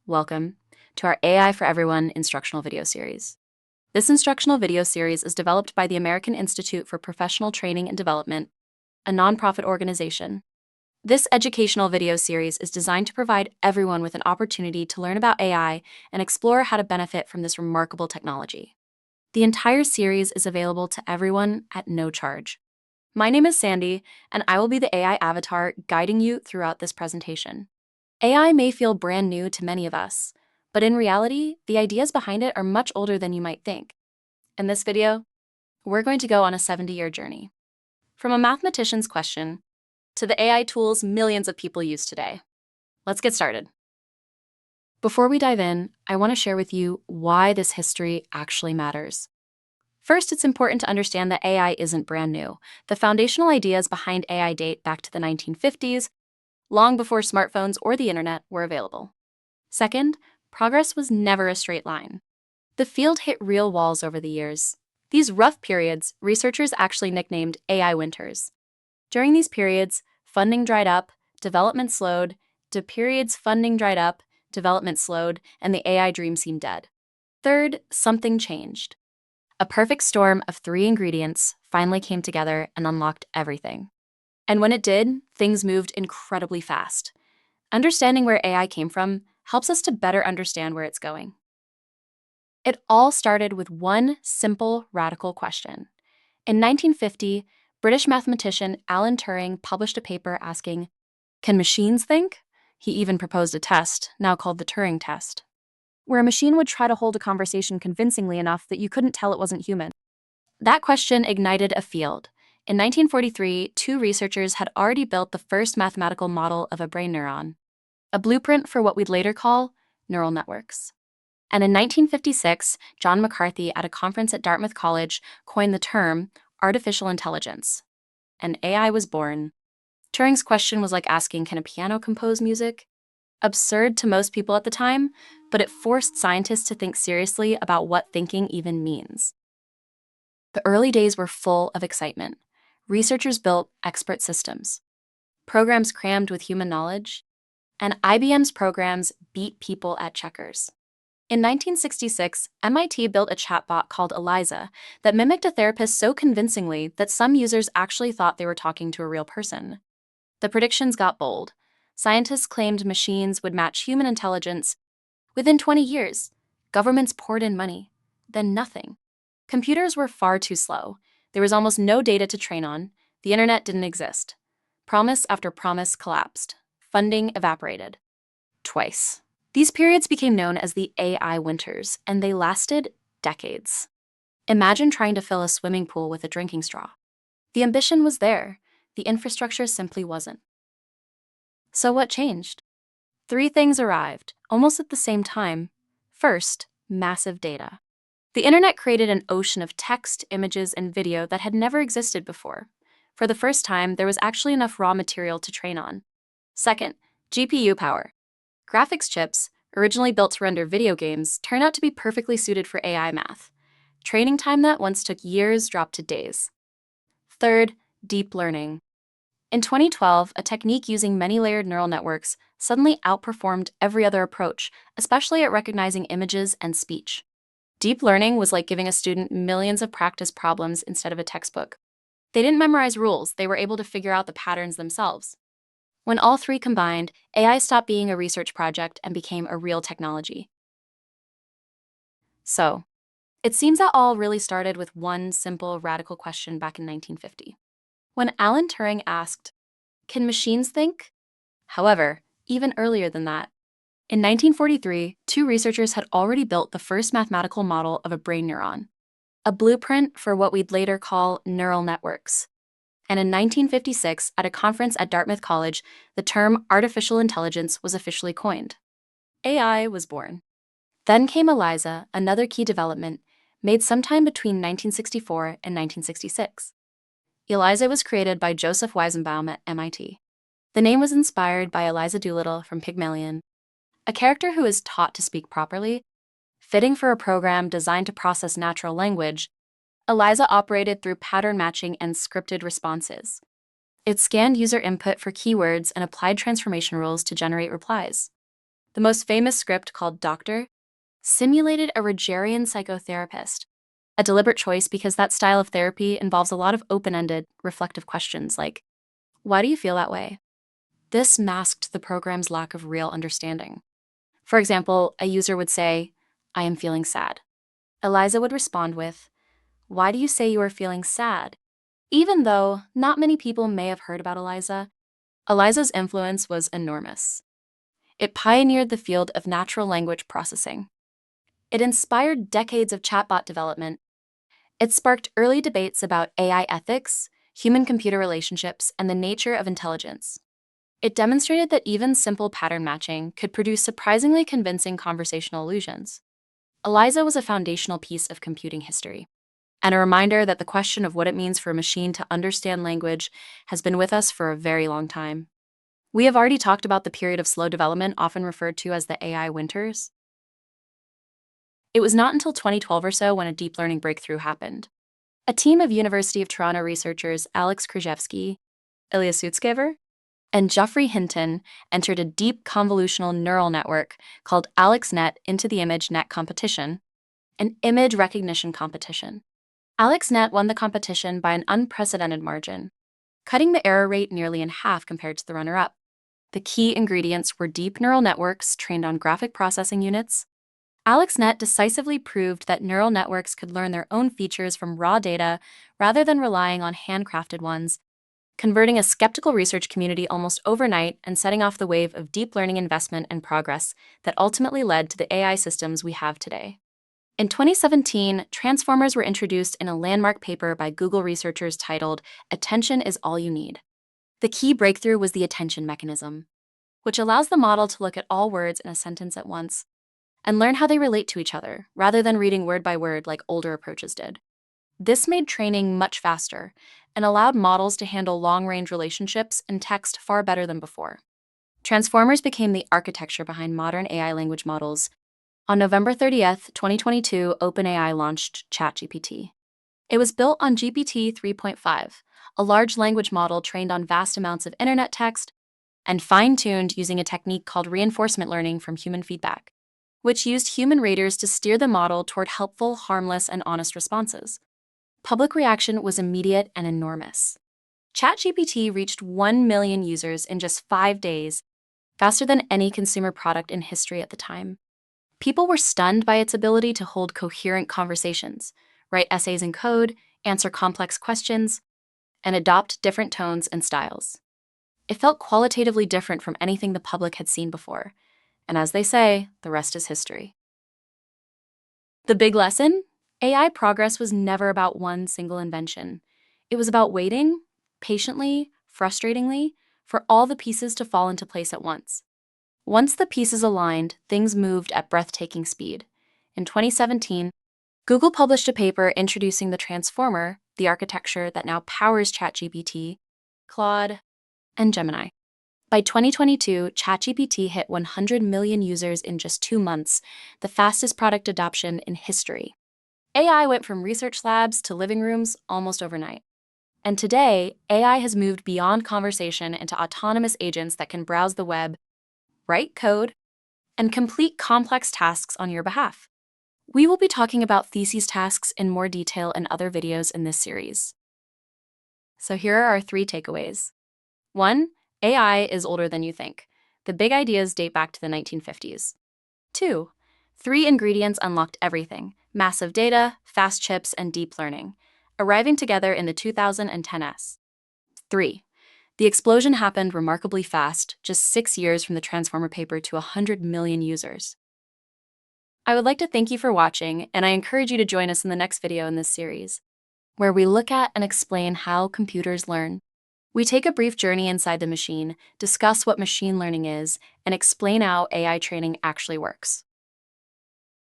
welcome to our AI for Everyone instructional video series. This instructional video series is developed by the American Institute for Professional Training and Development, a nonprofit organization. This educational video series is designed to provide everyone with an opportunity to learn about AI and explore how to benefit from this remarkable technology. The entire series is available to everyone at no charge. My name is Sandy, and I will be the AI avatar guiding you throughout this presentation. AI may feel brand new to many of us, but in reality, the ideas behind it are much older than you might think. In this video, we're going to go on a 70-year journey. From a mathematician's question to the AI tools millions of people use today. Let's get started. Before we dive in, I want to share with you why this history actually matters. First, it's important to understand that AI isn't brand new. The foundational ideas behind AI date back to the 1950s, long before smartphones or the internet were available. Second, progress was never a straight line. The field hit real walls over the years. These rough periods, researchers actually nicknamed AI winters. During these periods, funding dried up, development slowed, funding dried up, development slowed, and the AI dream seemed dead. Third, something changed. A perfect storm of three ingredients finally came together and unlocked everything. And when it did, things moved incredibly fast. Understanding where AI came from helps us to better understand where it's going. It all started with one simple, radical question. In 1950, British mathematician Alan Turing published a paper asking, "Can machines think?" He even proposed a test, now called the Turing test, where a machine would try to hold a conversation convincingly enough that you couldn't tell it wasn't human. That question ignited a field. In 1943, two researchers had already built the first mathematical model of a brain neuron, a blueprint for what we'd later call neural networks. And in 1956, John McCarthy at a conference at Dartmouth College coined the term artificial intelligence, and AI was born. Turing's question was like asking, can a piano compose music? Absurd to most people at the time, but it forced scientists to think seriously about what thinking even means. The early days were full of excitement. Researchers built expert systems, programs crammed with human knowledge, and IBM's programs beat people at checkers. In 1966, MIT built a chatbot called ELIZA that mimicked a therapist so convincingly that some users actually thought they were talking to a real person. The predictions got bold. Scientists claimed machines would match human intelligence within 20 years. Governments poured in money. Then nothing. Computers were far too slow. There was almost no data to train on. The internet didn't exist. Promise after promise collapsed. Funding evaporated. Twice. These periods became known as the AI winters, and they lasted decades. Imagine trying to fill a swimming pool with a drinking straw. The ambition was there. The infrastructure simply wasn't. So what changed? Three things arrived, almost at the same time. First, massive data. The internet created an ocean of text, images, and video that had never existed before. For the first time, there was actually enough raw material to train on. Second, GPU power. Graphics chips, originally built to render video games, turned out to be perfectly suited for AI math. Training time that once took years dropped to days. Third, deep learning. In 2012, a technique using many-layered neural networks suddenly outperformed every other approach, especially at recognizing images and speech. Deep learning was like giving a student millions of practice problems instead of a textbook. They didn't memorize rules, they were able to figure out the patterns themselves. When all three combined, AI stopped being a research project and became a real technology. So, it seems that all really started with one simple, radical question back in 1950. When Alan Turing asked, "Can machines think?" However, even earlier than that, in 1943, two researchers had already built the first mathematical model of a brain neuron, a blueprint for what we'd later call neural networks. And in 1956, at a conference at Dartmouth College, the term artificial intelligence was officially coined. AI was born. Then came ELIZA, another key development, made sometime between 1964 and 1966. ELIZA was created by Joseph Weizenbaum at MIT. The name was inspired by Eliza Doolittle from Pygmalion, a character who is taught to speak properly. Fitting for a program designed to process natural language, ELIZA operated through pattern matching and scripted responses. It scanned user input for keywords and applied transformation rules to generate replies. The most famous script, called Doctor, simulated a Rogerian psychotherapist, a deliberate choice because that style of therapy involves a lot of open-ended, reflective questions like, why do you feel that way? This masked the program's lack of real understanding. For example, a user would say, I am feeling sad. ELIZA would respond with, why do you say you are feeling sad? Even though not many people may have heard about ELIZA, ELIZA's influence was enormous. It pioneered the field of natural language processing. It inspired decades of chatbot development. It sparked early debates about AI ethics, human-computer relationships, and the nature of intelligence. It demonstrated that even simple pattern matching could produce surprisingly convincing conversational illusions. ELIZA was a foundational piece of computing history, and a reminder that the question of what it means for a machine to understand language has been with us for a very long time. We have already talked about the period of slow development, often referred to as the AI winters. It was not until 2012 or so when a deep learning breakthrough happened. A team of University of Toronto researchers Alex Krzyzewski, Ilya Sutskever, and Geoffrey Hinton entered a deep convolutional neural network called AlexNet into the ImageNet competition, an image recognition competition. AlexNet won the competition by an unprecedented margin, cutting the error rate nearly in half compared to the runner-up. The key ingredients were deep neural networks trained on graphic processing units. AlexNet decisively proved that neural networks could learn their own features from raw data rather than relying on handcrafted ones, converting a skeptical research community almost overnight and setting off the wave of deep learning investment and progress that ultimately led to the AI systems we have today. In 2017, transformers were introduced in a landmark paper by Google researchers titled "Attention is All You Need." The key breakthrough was the attention mechanism, which allows the model to look at all words in a sentence at once and learn how they relate to each other, rather than reading word by word like older approaches did. This made training much faster and allowed models to handle long-range relationships in text far better than before. Transformers became the architecture behind modern AI language models. On November 30th, 2022, OpenAI launched ChatGPT. It was built on GPT 3.5, a large language model trained on vast amounts of internet text and fine-tuned using a technique called reinforcement learning from human feedback, which used human raters to steer the model toward helpful, harmless, and honest responses. Public reaction was immediate and enormous. ChatGPT reached 1 million users in just 5 days, faster than any consumer product in history at the time. People were stunned by its ability to hold coherent conversations, write essays in code, answer complex questions, and adopt different tones and styles. It felt qualitatively different from anything the public had seen before, and as they say, the rest is history. The big lesson? AI progress was never about one single invention. It was about waiting, patiently, frustratingly, for all the pieces to fall into place at once. Once the pieces aligned, things moved at breathtaking speed. In 2017, Google published a paper introducing the transformer, the architecture that now powers ChatGPT, Claude, and Gemini. By 2022, ChatGPT hit 100 million users in just 2 months, the fastest product adoption in history. AI went from research labs to living rooms almost overnight. And today, AI has moved beyond conversation into autonomous agents that can browse the web, write code, and complete complex tasks on your behalf. We will be talking about theses tasks in more detail in other videos in this series. So here are our 3 takeaways. 1. AI is older than you think. The big ideas date back to the 1950s. 2. 3 ingredients unlocked everything: massive data, fast chips, and deep learning, arriving together in the 2010s. 3. The explosion happened remarkably fast, just 6 years from the Transformer paper to 100 million users. I would like to thank you for watching, and I encourage you to join us in the next video in this series, where we look at and explain how computers learn. We take a brief journey inside the machine, discuss what machine learning is, and explain how AI training actually works.